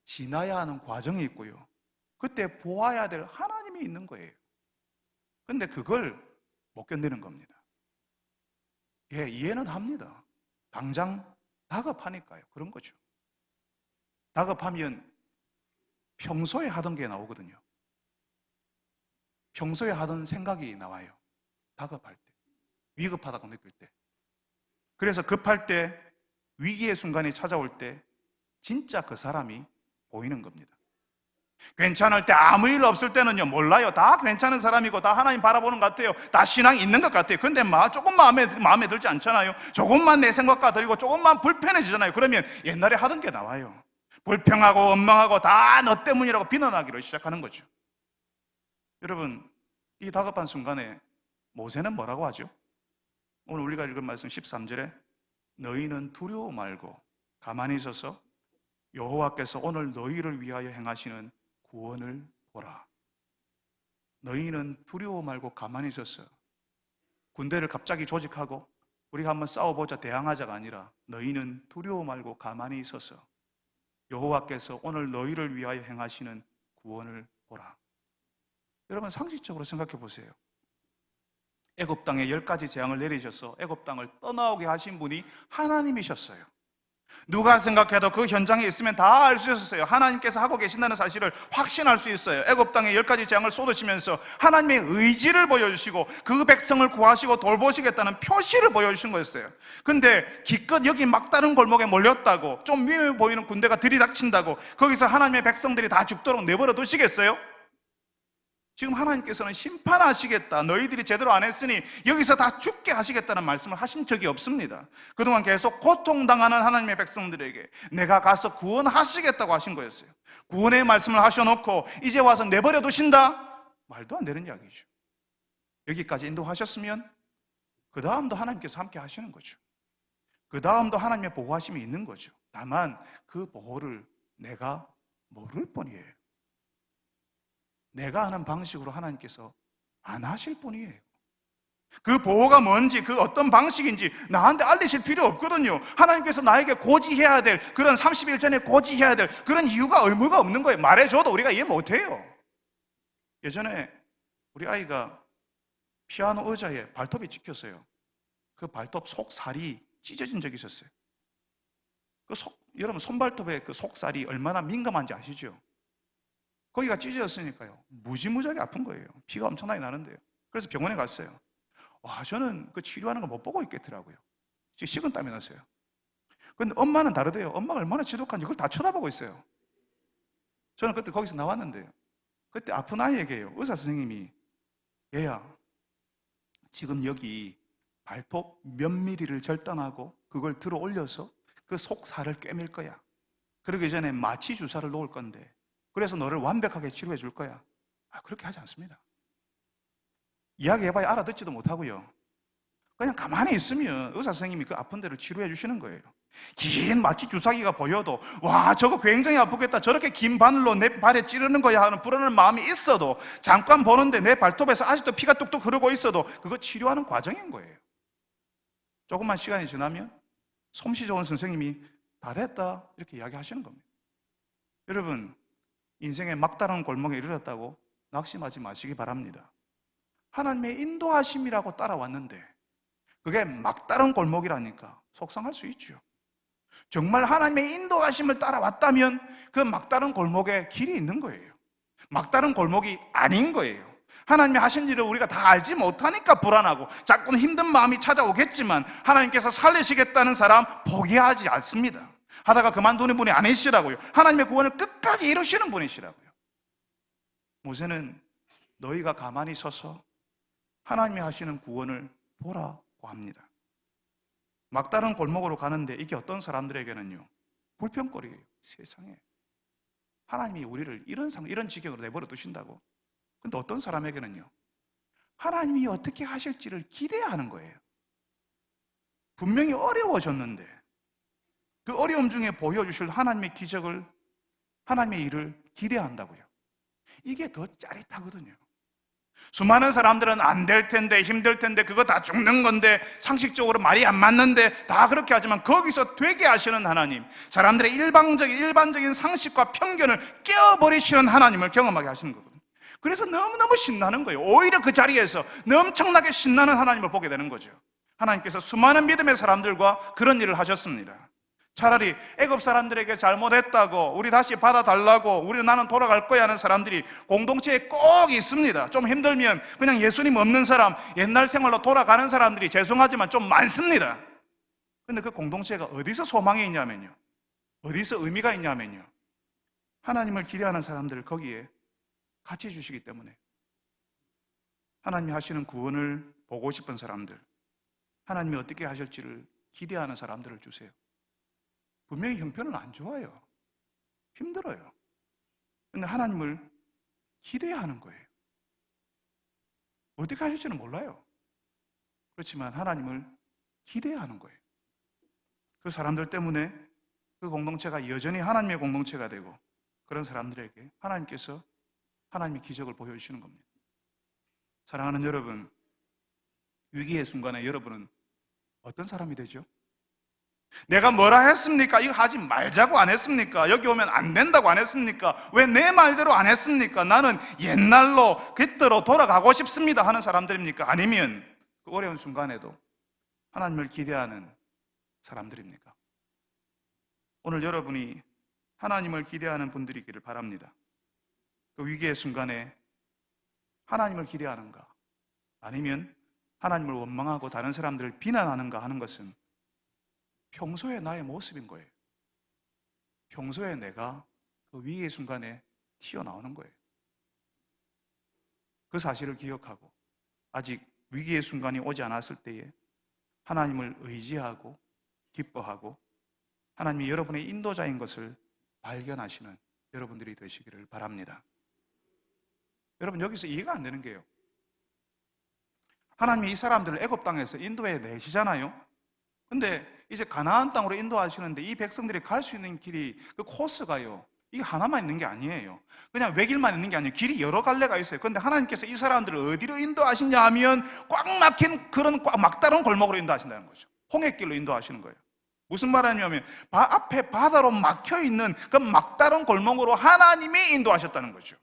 지나야 하는 과정이 있고요, 그때 보아야 될 하나님이 있는 거예요. 근데 그걸 못 견디는 겁니다. 예, 이해는 합니다. 당장 다급하니까요. 그런 거죠. 다급하면 평소에 하던 게 나오거든요. 평소에 하던 생각이 나와요. 다급할 때, 위급하다고 느낄 때. 그래서 급할 때, 위기의 순간이 찾아올 때 진짜 그 사람이 보이는 겁니다. 괜찮을 때, 아무 일 없을 때는요, 몰라요. 다 괜찮은 사람이고 다 하나님 바라보는 것 같아요. 다 신앙이 있는 것 같아요. 근데 조금 마음에 들지 않잖아요. 조금만 내 생각과 다르고 조금만 불편해지잖아요. 그러면 옛날에 하던 게 나와요. 불평하고 원망하고 다 너 때문이라고 비난하기를 시작하는 거죠. 여러분, 이 다급한 순간에 모세는 뭐라고 하죠? 오늘 우리가 읽은 말씀 13절에 너희는 두려워 말고 가만히 있어서 여호와께서 오늘 너희를 위하여 행하시는 구원을 보라. 너희는 두려워 말고 가만히 있어서, 군대를 갑자기 조직하고 우리가 한번 싸워보자, 대항하자가 아니라 너희는 두려워 말고 가만히 있어서 여호와께서 오늘 너희를 위하여 행하시는 구원을 보라. 여러분, 상식적으로 생각해 보세요. 애굽 땅에 10가지 재앙을 내리셔서 애굽 땅을 떠나오게 하신 분이 하나님이셨어요. 누가 생각해도 그 현장에 있으면 다 알 수 있었어요. 하나님께서 하고 계신다는 사실을 확신할 수 있어요. 애굽 땅에 10가지 재앙을 쏟으시면서 하나님의 의지를 보여주시고 그 백성을 구하시고 돌보시겠다는 표시를 보여주신 거였어요. 근데 기껏 여기 막다른 골목에 몰렸다고, 좀 위험해 보이는 군대가 들이닥친다고 거기서 하나님의 백성들이 다 죽도록 내버려 두시겠어요? 지금 하나님께서는 심판하시겠다, 너희들이 제대로 안 했으니 여기서 다 죽게 하시겠다는 말씀을 하신 적이 없습니다. 그동안 계속 고통당하는 하나님의 백성들에게 내가 가서 구원하시겠다고 하신 거였어요. 구원의 말씀을 하셔놓고 이제 와서 내버려 두신다? 말도 안 되는 이야기죠. 여기까지 인도하셨으면 그 다음도 하나님께서 함께 하시는 거죠. 그 다음도 하나님의 보호하심이 있는 거죠. 다만 그 보호를 내가 모를 뿐이에요. 내가 하는 방식으로 하나님께서 안 하실 뿐이에요. 그 보호가 뭔지, 그 어떤 방식인지 나한테 알리실 필요 없거든요. 하나님께서 나에게 고지해야 될, 그런 30일 전에 고지해야 될 그런 이유가, 의무가 없는 거예요. 말해줘도 우리가 이해 못해요. 예전에 우리 아이가 피아노 의자에 발톱이 찍혔어요. 그 발톱 속살이 찢어진 적이 있었어요. 여러분, 손발톱의 그 속살이 얼마나 민감한지 아시죠? 거기가 찢어졌으니까요, 무지무지하게 아픈 거예요. 피가 엄청나게 나는데요. 그래서 병원에 갔어요. 와, 저는 그 치료하는 걸 못 보고 있겠더라고요. 식은땀이 났어요. 그런데 엄마는 다르대요. 엄마가 얼마나 지독한지 그걸 다 쳐다보고 있어요. 저는 그때 거기서 나왔는데요. 그때 아픈 아이에게요. 의사 선생님이 얘야, 지금 여기 발톱 몇 미리를 절단하고 그걸 들어 올려서 그 속살을 꿰맬 거야. 그러기 전에 마취 주사를 놓을 건데 그래서 너를 완벽하게 치료해 줄 거야. 그렇게 하지 않습니다. 이야기해봐야 알아듣지도 못하고요. 그냥 가만히 있으면 의사 선생님이 그 아픈 데를 치료해 주시는 거예요. 긴 마취 주사기가 보여도 와 저거 굉장히 아프겠다, 저렇게 긴 바늘로 내 발에 찌르는 거야 하는 불안한 마음이 있어도, 잠깐 보는데 내 발톱에서 아직도 피가 뚝뚝 흐르고 있어도 그거 치료하는 과정인 거예요. 조금만 시간이 지나면 솜씨 좋은 선생님이 다 됐다 이렇게 이야기하시는 겁니다. 여러분, 인생의 막다른 골목에 이르렀다고 낙심하지 마시기 바랍니다. 하나님의 인도하심이라고 따라왔는데 그게 막다른 골목이라니까 속상할 수 있죠. 정말 하나님의 인도하심을 따라왔다면 그 막다른 골목에 길이 있는 거예요. 막다른 골목이 아닌 거예요. 하나님이 하신 일을 우리가 다 알지 못하니까 불안하고 자꾸는 힘든 마음이 찾아오겠지만 하나님께서 살리시겠다는 사람 포기하지 않습니다. 하다가 그만두는 분이 아니시라고요. 하나님의 구원을 끝까지 이루시는 분이시라고요. 모세는 너희가 가만히 서서 하나님이 하시는 구원을 보라고 합니다. 막다른 골목으로 가는데 이게 어떤 사람들에게는요, 불평거리예요. 세상에 하나님이 우리를 이런 지경으로 내버려 두신다고. 근데 어떤 사람에게는요, 하나님이 어떻게 하실지를 기대하는 거예요. 분명히 어려워졌는데 그 어려움 중에 보여주실 하나님의 기적을, 하나님의 일을 기대한다고요. 이게 더 짜릿하거든요. 수많은 사람들은 안 될 텐데, 힘들 텐데, 그거 다 죽는 건데, 상식적으로 말이 안 맞는데 다 그렇게 하지만 거기서 되게 하시는 하나님, 사람들의 일반적인 상식과 편견을 깨어버리시는 하나님을 경험하게 하시는 거거든요. 그래서 너무너무 신나는 거예요. 오히려 그 자리에서 엄청나게 신나는 하나님을 보게 되는 거죠. 하나님께서 수많은 믿음의 사람들과 그런 일을 하셨습니다. 차라리 애굽 사람들에게 잘못했다고 우리 다시 받아달라고 나는 돌아갈 거야 하는 사람들이 공동체에 꼭 있습니다. 좀 힘들면 그냥 예수님 없는 사람, 옛날 생활로 돌아가는 사람들이 죄송하지만 좀 많습니다. 근데 그 공동체가 어디서 소망이 있냐면요, 어디서 의미가 있냐면요, 하나님을 기대하는 사람들을 거기에 같이 주시기 때문에. 하나님이 하시는 구원을 보고 싶은 사람들, 하나님이 어떻게 하실지를 기대하는 사람들을 주세요. 분명히 형편은 안 좋아요. 힘들어요. 그런데 하나님을 기대하는 거예요. 어떻게 하실지는 몰라요. 그렇지만 하나님을 기대하는 거예요. 그 사람들 때문에 그 공동체가 여전히 하나님의 공동체가 되고, 그런 사람들에게 하나님께서 하나님의 기적을 보여주시는 겁니다. 사랑하는 여러분, 위기의 순간에 여러분은 어떤 사람이 되죠? 내가 뭐라 했습니까? 이거 하지 말자고 안 했습니까? 여기 오면 안 된다고 안 했습니까? 왜 내 말대로 안 했습니까? 나는 옛날로 그때로 돌아가고 싶습니다 하는 사람들입니까? 아니면 그 어려운 순간에도 하나님을 기대하는 사람들입니까? 오늘 여러분이 하나님을 기대하는 분들이기를 바랍니다. 그 위기의 순간에 하나님을 기대하는가, 아니면 하나님을 원망하고 다른 사람들을 비난하는가 하는 것은 평소의 나의 모습인 거예요. 평소에 내가 그 위기의 순간에 튀어나오는 거예요. 그 사실을 기억하고 아직 위기의 순간이 오지 않았을 때에 하나님을 의지하고 기뻐하고 하나님이 여러분의 인도자인 것을 발견하시는 여러분들이 되시기를 바랍니다. 여러분, 여기서 이해가 안 되는 게요, 하나님이 이 사람들을 애굽 땅에서 인도해 내시잖아요. 근데 이제 가나안 땅으로 인도하시는데 이 백성들이 갈 수 있는 길이, 그 코스가요, 이게 하나만 있는 게 아니에요. 그냥 외길만 있는 게 아니에요. 길이 여러 갈래가 있어요. 그런데 하나님께서 이 사람들을 어디로 인도하시냐 하면 꽉 막힌 그런 막다른 골목으로 인도하신다는 거죠. 홍해길로 인도하시는 거예요. 무슨 말이냐면 앞에 바다로 막혀있는 그 막다른 골목으로 하나님이 인도하셨다는 거죠.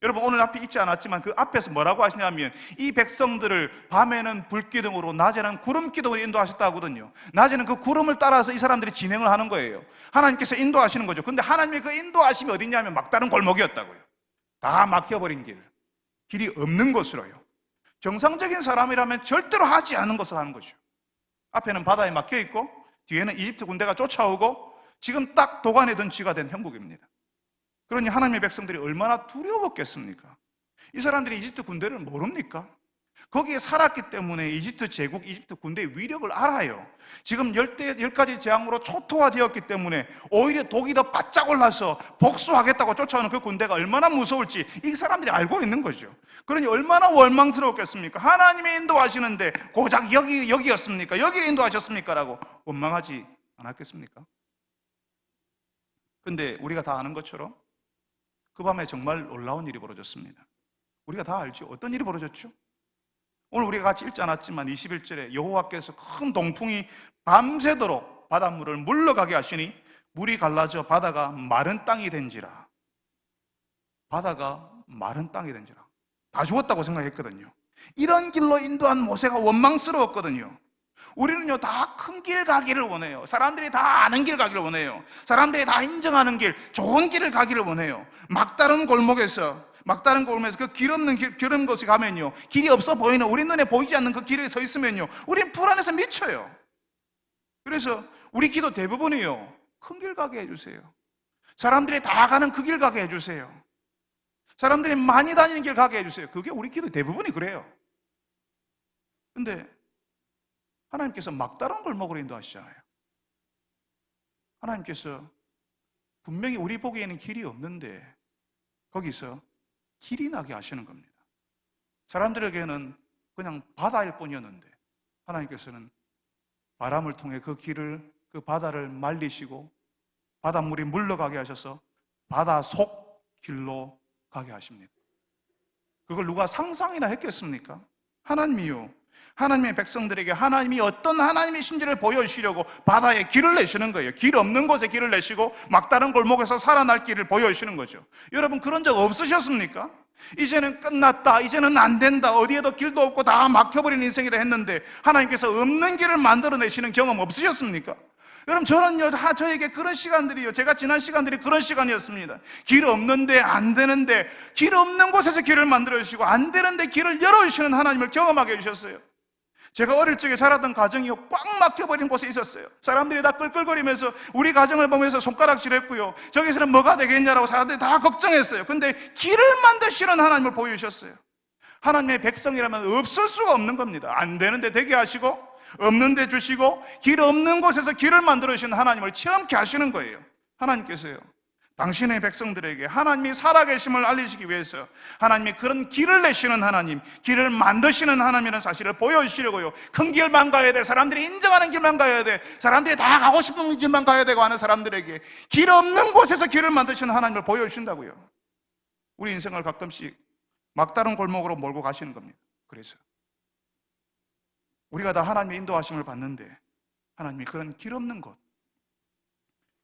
여러분, 오늘 앞에 있지 않았지만 그 앞에서 뭐라고 하시냐면 이 백성들을 밤에는 불기둥으로 낮에는 구름기둥으로 인도하셨다고 하거든요. 낮에는 그 구름을 따라서 이 사람들이 진행을 하는 거예요. 하나님께서 인도하시는 거죠. 근데 하나님의 그 인도하심이 어디냐면 막다른 골목이었다고요. 다 막혀버린 길이 없는 곳으로요. 정상적인 사람이라면 절대로 하지 않는 것을 하는 거죠. 앞에는 바다에 막혀있고 뒤에는 이집트 군대가 쫓아오고 지금 딱 도간에 든 쥐가 된 형국입니다. 그러니 하나님의 백성들이 얼마나 두려웠겠습니까? 이 사람들이 이집트 군대를 모릅니까? 거기에 살았기 때문에 이집트 제국, 이집트 군대의 위력을 알아요. 지금 10가지 재앙으로 초토화되었기 때문에 오히려 독이 더 바짝 올라서 복수하겠다고 쫓아오는 그 군대가 얼마나 무서울지 이 사람들이 알고 있는 거죠. 그러니 얼마나 원망스러웠겠습니까? 하나님이 인도하시는데 고작 여기였습니까? 여기를 인도하셨습니까? 라고 원망하지 않았겠습니까? 근데 우리가 다 아는 것처럼 그 밤에 정말 놀라운 일이 벌어졌습니다. 우리가 다 알죠? 어떤 일이 벌어졌죠? 오늘 우리가 같이 읽지 않았지만 21절에 여호와께서 큰 동풍이 밤새도록 바닷물을 물러가게 하시니 물이 갈라져 바다가 마른 땅이 된지라. 바다가 마른 땅이 된지라. 다 죽었다고 생각했거든요. 이런 길로 인도한 모세가 원망스러웠거든요. 우리는요, 다 큰 길 가기를 원해요. 사람들이 다 아는 길 가기를 원해요. 사람들이 다 인정하는 길, 좋은 길을 가기를 원해요. 막다른 골목에서 그 길 없는 그런 곳에 가면요, 길이 없어 보이는, 우리 눈에 보이지 않는 그 길에 서 있으면요, 우린 불안해서 미쳐요. 그래서 우리 기도 대부분이요, 큰 길 가게 해주세요. 사람들이 다 가는 그 길 가게 해주세요. 사람들이 많이 다니는 길 가게 해주세요. 그게 우리 기도 대부분이 그래요. 근데 하나님께서 막다른 골목으로 인도하시잖아요. 하나님께서 분명히 우리 보기에는 길이 없는데 거기서 길이 나게 하시는 겁니다. 사람들에게는 그냥 바다일 뿐이었는데 하나님께서는 바람을 통해 그 바다를 말리시고 바닷물이 물러가게 하셔서 바다 속 길로 가게 하십니다. 그걸 누가 상상이나 했겠습니까? 하나님이요, 하나님의 백성들에게 하나님이 어떤 하나님이신지를 보여주시려고 바다에 길을 내시는 거예요. 길 없는 곳에 길을 내시고 막다른 골목에서 살아날 길을 보여주시는 거죠. 여러분, 그런 적 없으셨습니까? 이제는 끝났다, 이제는 안 된다, 어디에도 길도 없고 다 막혀버린 인생이다 했는데 하나님께서 없는 길을 만들어내시는 경험 없으셨습니까? 여러분, 저는요, 다 저에게 그런 시간들이요, 제가 지난 시간들이 그런 시간이었습니다. 길 없는데, 안 되는데, 길 없는 곳에서 길을 만들어주시고 안 되는데 길을 열어주시는 하나님을 경험하게 해주셨어요. 제가 어릴 적에 자라던 가정이요, 꽉 막혀버린 곳에 있었어요. 사람들이 다 끌끌거리면서 우리 가정을 보면서 손가락질했고요, 저기서는 뭐가 되겠냐라고 사람들이 다 걱정했어요. 근데 길을 만드시는 하나님을 보여주셨어요. 하나님의 백성이라면 없을 수가 없는 겁니다. 안 되는데 되게 하시고 없는 데 주시고 길 없는 곳에서 길을 만들어 주시는 하나님을 체험케 하시는 거예요. 하나님께서요, 당신의 백성들에게 하나님이 살아계심을 알리시기 위해서 하나님이 그런 길을 내시는 하나님, 길을 만드시는 하나님이라는 사실을 보여주시려고요, 큰 길만 가야 돼, 사람들이 인정하는 길만 가야 돼, 사람들이 다 가고 싶은 길만 가야 되고 하는 사람들에게 길 없는 곳에서 길을 만드시는 하나님을 보여주신다고요. 우리 인생을 가끔씩 막다른 골목으로 몰고 가시는 겁니다. 그래서 우리가 다 하나님의 인도하심을 받는데 하나님이 그런 길 없는 곳,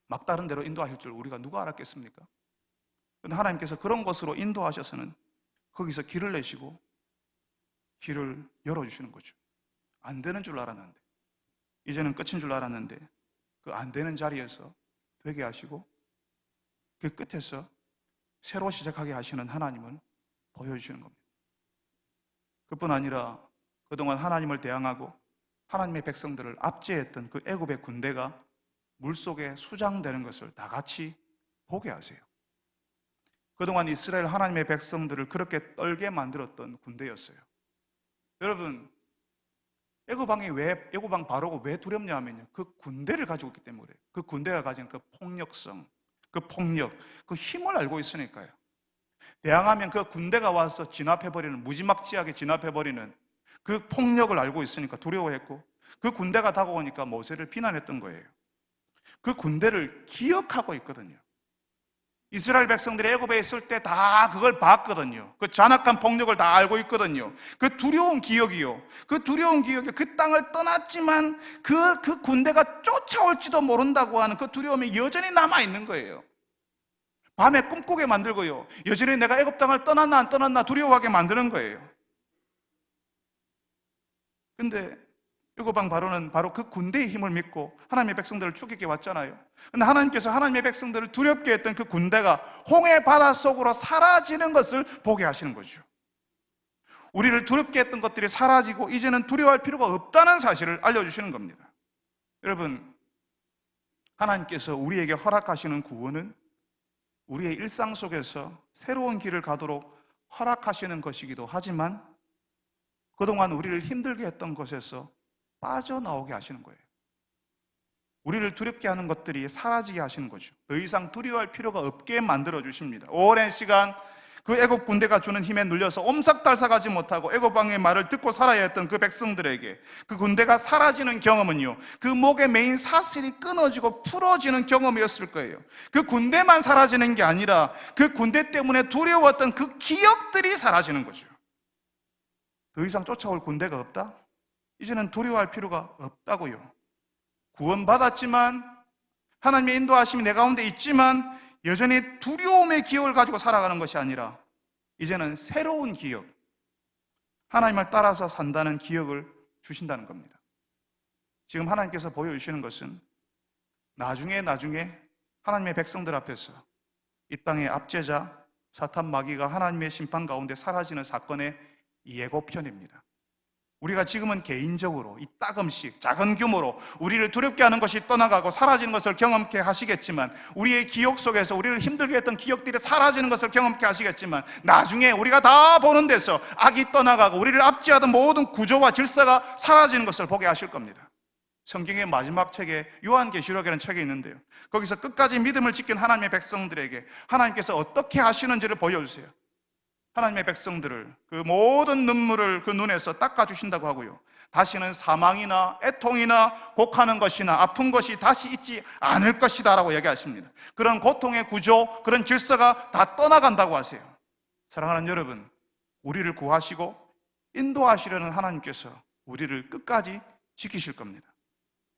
막다른 데로 인도하실 줄 우리가 누가 알았겠습니까? 그런데 하나님께서 그런 곳으로 인도하셔서는 거기서 길을 내시고 길을 열어주시는 거죠. 안 되는 줄 알았는데, 이제는 끝인 줄 알았는데 그 안 되는 자리에서 되게 하시고 그 끝에서 새로 시작하게 하시는 하나님을 보여주시는 겁니다. 그뿐 아니라 그동안 하나님을 대항하고 하나님의 백성들을 압제했던 그 애굽의 군대가 물속에 수장되는 것을 다 같이 보게 하세요. 그동안 이스라엘 하나님의 백성들을 그렇게 떨게 만들었던 군대였어요. 여러분, 애굽왕 바로가 왜 두렵냐 하면요, 그 군대를 가지고 있기 때문에 그래요. 그 군대가 가진 그 폭력성, 그 폭력, 그 힘을 알고 있으니까요. 대항하면 그 군대가 와서 진압해버리는, 무지막지하게 진압해버리는 그 폭력을 알고 있으니까 두려워했고, 그 군대가 다가오니까 모세를 비난했던 거예요. 그 군대를 기억하고 있거든요. 이스라엘 백성들이 애굽에 있을 때 다 그걸 봤거든요. 그 잔악한 폭력을 다 알고 있거든요. 그 두려운 기억이요, 그 두려운 기억이 그 땅을 떠났지만 그 군대가 쫓아올지도 모른다고 하는 그 두려움이 여전히 남아있는 거예요. 밤에 꿈꾸게 만들고요, 여전히 내가 애굽 땅을 떠났나 안 떠났나 두려워하게 만드는 거예요. 근데 애굽왕 바로는 바로 그 군대의 힘을 믿고 하나님의 백성들을 죽이게 왔잖아요. 근데 하나님께서 하나님의 백성들을 두렵게 했던 그 군대가 홍해 바다 속으로 사라지는 것을 보게 하시는 거죠. 우리를 두렵게 했던 것들이 사라지고 이제는 두려워할 필요가 없다는 사실을 알려주시는 겁니다. 여러분, 하나님께서 우리에게 허락하시는 구원은 우리의 일상 속에서 새로운 길을 가도록 허락하시는 것이기도 하지만 그동안 우리를 힘들게 했던 것에서 빠져나오게 하시는 거예요. 우리를 두렵게 하는 것들이 사라지게 하시는 거죠. 더 이상 두려워할 필요가 없게 만들어 주십니다. 오랜 시간 그 애국 군대가 주는 힘에 눌려서 옴삭달싹하지 못하고 애국 왕의 말을 듣고 살아야 했던 그 백성들에게 그 군대가 사라지는 경험은요, 그 목에 매인 사슬이 끊어지고 풀어지는 경험이었을 거예요. 그 군대만 사라지는 게 아니라 그 군대 때문에 두려웠던 그 기억들이 사라지는 거죠. 더 이상 쫓아올 군대가 없다? 이제는 두려워할 필요가 없다고요. 구원받았지만 하나님의 인도하심이 내 가운데 있지만 여전히 두려움의 기억을 가지고 살아가는 것이 아니라 이제는 새로운 기억, 하나님을 따라서 산다는 기억을 주신다는 겁니다. 지금 하나님께서 보여주시는 것은 나중에 하나님의 백성들 앞에서 이 땅의 압제자 사탄 마귀가 하나님의 심판 가운데 사라지는 사건의 예고편입니다. 우리가 지금은 개인적으로 이따금씩 작은 규모로 우리를 두렵게 하는 것이 떠나가고 사라지는 것을 경험케 하시겠지만, 우리의 기억 속에서 우리를 힘들게 했던 기억들이 사라지는 것을 경험케 하시겠지만, 나중에 우리가 다 보는 데서 악이 떠나가고 우리를 압제하던 모든 구조와 질서가 사라지는 것을 보게 하실 겁니다. 성경의 마지막 책에 요한계시록이라는 책이 있는데요, 거기서 끝까지 믿음을 지킨 하나님의 백성들에게 하나님께서 어떻게 하시는지를 보여주세요. 하나님의 백성들을 그 모든 눈물을 그 눈에서 닦아주신다고 하고요, 다시는 사망이나 애통이나 곡하는 것이나 아픈 것이 다시 있지 않을 것이다 라고 얘기하십니다. 그런 고통의 구조, 그런 질서가 다 떠나간다고 하세요. 사랑하는 여러분, 우리를 구하시고 인도하시려는 하나님께서 우리를 끝까지 지키실 겁니다.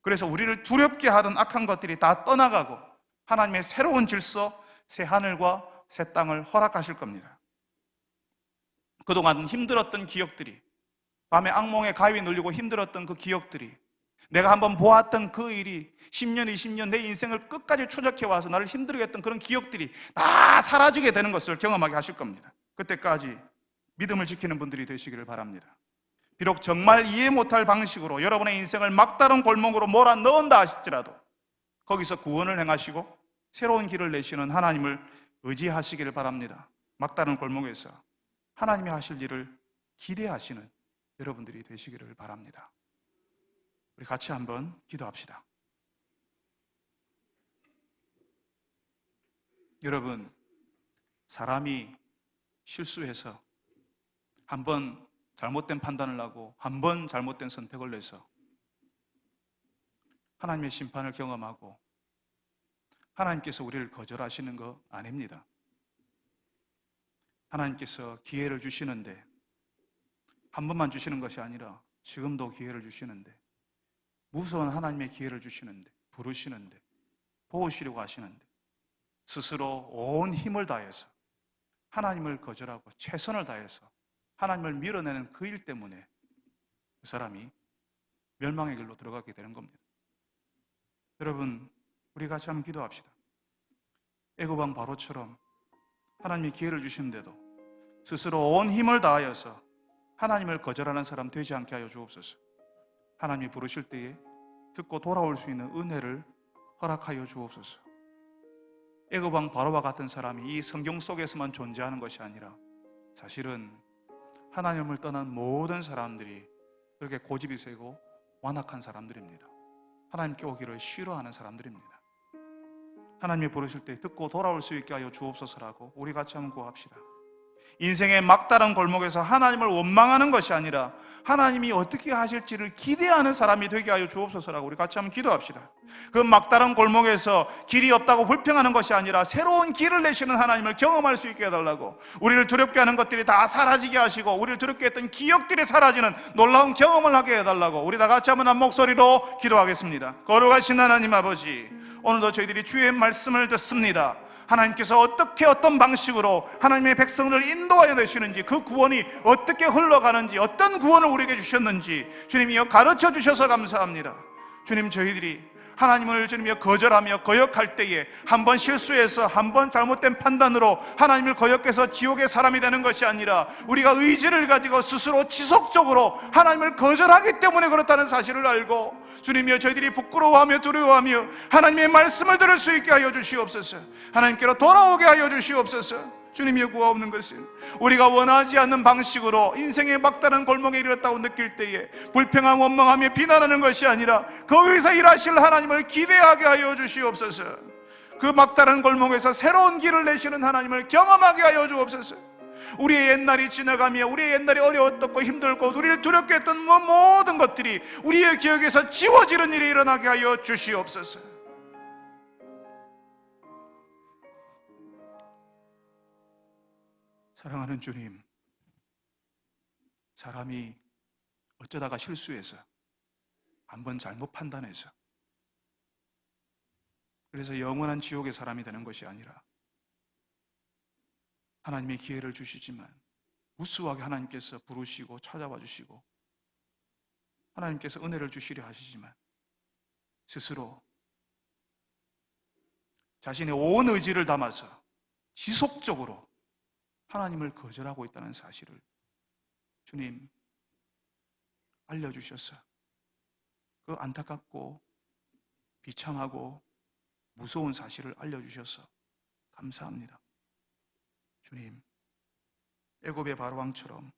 그래서 우리를 두렵게 하던 악한 것들이 다 떠나가고 하나님의 새로운 질서, 새 하늘과 새 땅을 허락하실 겁니다. 그동안 힘들었던 기억들이, 밤에 악몽에 가위 눌리고 힘들었던 그 기억들이, 내가 한번 보았던 그 일이 10년, 20년 내 인생을 끝까지 추적해 와서 나를 힘들게 했던 그런 기억들이 다 사라지게 되는 것을 경험하게 하실 겁니다. 그때까지 믿음을 지키는 분들이 되시기를 바랍니다. 비록 정말 이해 못할 방식으로 여러분의 인생을 막다른 골목으로 몰아 넣은다 하실지라도 거기서 구원을 행하시고 새로운 길을 내시는 하나님을 의지하시기를 바랍니다. 막다른 골목에서 하나님이 하실 일을 기대하시는 여러분들이 되시기를 바랍니다. 우리 같이 한번 기도합시다. 여러분, 사람이 실수해서 한번 잘못된 판단을 하고 한번 잘못된 선택을 해서 하나님의 심판을 경험하고 하나님께서 우리를 거절하시는 거 아닙니다. 하나님께서 기회를 주시는데, 한 번만 주시는 것이 아니라 지금도 기회를 주시는데, 무서운 하나님의 기회를 주시는데, 부르시는데, 도우시려고 하시는데 스스로 온 힘을 다해서 하나님을 거절하고 최선을 다해서 하나님을 밀어내는 그 일 때문에 그 사람이 멸망의 길로 들어가게 되는 겁니다. 여러분, 우리 같이 한번 기도합시다. 애굽 왕 바로처럼 하나님이 기회를 주시는데도 스스로 온 힘을 다하여서 하나님을 거절하는 사람 되지 않게 하여 주옵소서. 하나님이 부르실 때에 듣고 돌아올 수 있는 은혜를 허락하여 주옵소서. 애굽 왕 바로와 같은 사람이 이 성경 속에서만 존재하는 것이 아니라 사실은 하나님을 떠난 모든 사람들이 그렇게 고집이 세고 완악한 사람들입니다. 하나님께 오기를 싫어하는 사람들입니다. 하나님이 부르실 때 듣고 돌아올 수 있게 하여 주옵소서라고 우리 같이 한번 구합시다. 인생의 막다른 골목에서 하나님을 원망하는 것이 아니라 하나님이 어떻게 하실지를 기대하는 사람이 되게 하여 주옵소서라고 우리 같이 한번 기도합시다. 그 막다른 골목에서 길이 없다고 불평하는 것이 아니라 새로운 길을 내시는 하나님을 경험할 수 있게 해달라고, 우리를 두렵게 하는 것들이 다 사라지게 하시고 우리를 두렵게 했던 기억들이 사라지는 놀라운 경험을 하게 해달라고 우리 다 같이 한번 한 목소리로 기도하겠습니다. 거룩하신 하나님 아버지, 오늘도 저희들이 주의 말씀을 듣습니다. 하나님께서 어떻게 어떤 방식으로 하나님의 백성을 인도하여 내시는지, 그 구원이 어떻게 흘러가는지, 어떤 구원을 우리에게 주셨는지 주님이여 가르쳐 주셔서 감사합니다. 주님, 저희들이 하나님을 주님이여 거절하며 거역할 때에 한 번 실수해서 한 번 잘못된 판단으로 하나님을 거역해서 지옥의 사람이 되는 것이 아니라 우리가 의지를 가지고 스스로 지속적으로 하나님을 거절하기 때문에 그렇다는 사실을 알고 주님이여 저희들이 부끄러워하며 두려워하며 하나님의 말씀을 들을 수 있게 하여 주시옵소서. 하나님께로 돌아오게 하여 주시옵소서. 주님이여 구하옵는 것은 우리가 원하지 않는 방식으로 인생의 막다른 골목에 이르렀다고 느낄 때에 불평함 원망하며 비난하는 것이 아니라 거기서 일하실 하나님을 기대하게 하여 주시옵소서. 그 막다른 골목에서 새로운 길을 내시는 하나님을 경험하게 하여 주옵소서. 우리의 옛날이 지나가며 우리의 옛날이 어려웠고 힘들고 우리를 두렵게 했던 모든 것들이 우리의 기억에서 지워지는 일이 일어나게 하여 주시옵소서. 사랑하는 주님, 사람이 어쩌다가 실수해서 한번 잘못 판단해서 그래서 영원한 지옥의 사람이 되는 것이 아니라 하나님의 기회를 주시지만 무수하게 하나님께서 부르시고 찾아와 주시고 하나님께서 은혜를 주시려 하시지만 스스로 자신의 온 의지를 담아서 지속적으로 하나님을 거절하고 있다는 사실을 주님 알려주셔서 그 안타깝고 비참하고 무서운 사실을 알려주셔서 감사합니다. 주님, 애굽의 바로왕처럼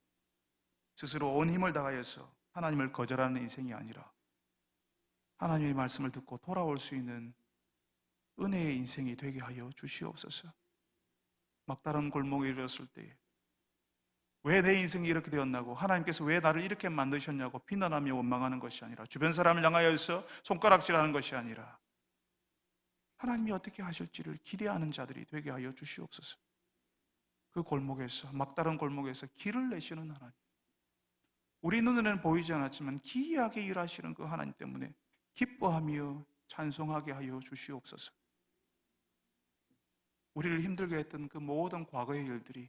스스로 온 힘을 다하여서 하나님을 거절하는 인생이 아니라 하나님의 말씀을 듣고 돌아올 수 있는 은혜의 인생이 되게 하여 주시옵소서. 막다른 골목에 이르렀을 때에 왜 내 인생이 이렇게 되었나고 하나님께서 왜 나를 이렇게 만드셨냐고 비난하며 원망하는 것이 아니라 주변 사람을 향하여서 손가락질하는 것이 아니라 하나님이 어떻게 하실지를 기대하는 자들이 되게 하여 주시옵소서. 그 골목에서 막다른 골목에서 길을 내시는 하나님, 우리 눈에는 보이지 않았지만 기이하게 일하시는 그 하나님 때문에 기뻐하며 찬송하게 하여 주시옵소서. 우리를 힘들게 했던 그 모든 과거의 일들이,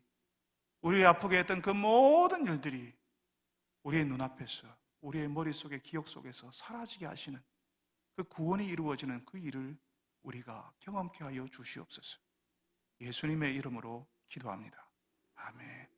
우리를 아프게 했던 그 모든 일들이 우리의 눈앞에서, 우리의 머릿속에, 기억 속에서 사라지게 하시는 그 구원이 이루어지는 그 일을 우리가 경험케 하여 주시옵소서. 예수님의 이름으로 기도합니다. 아멘.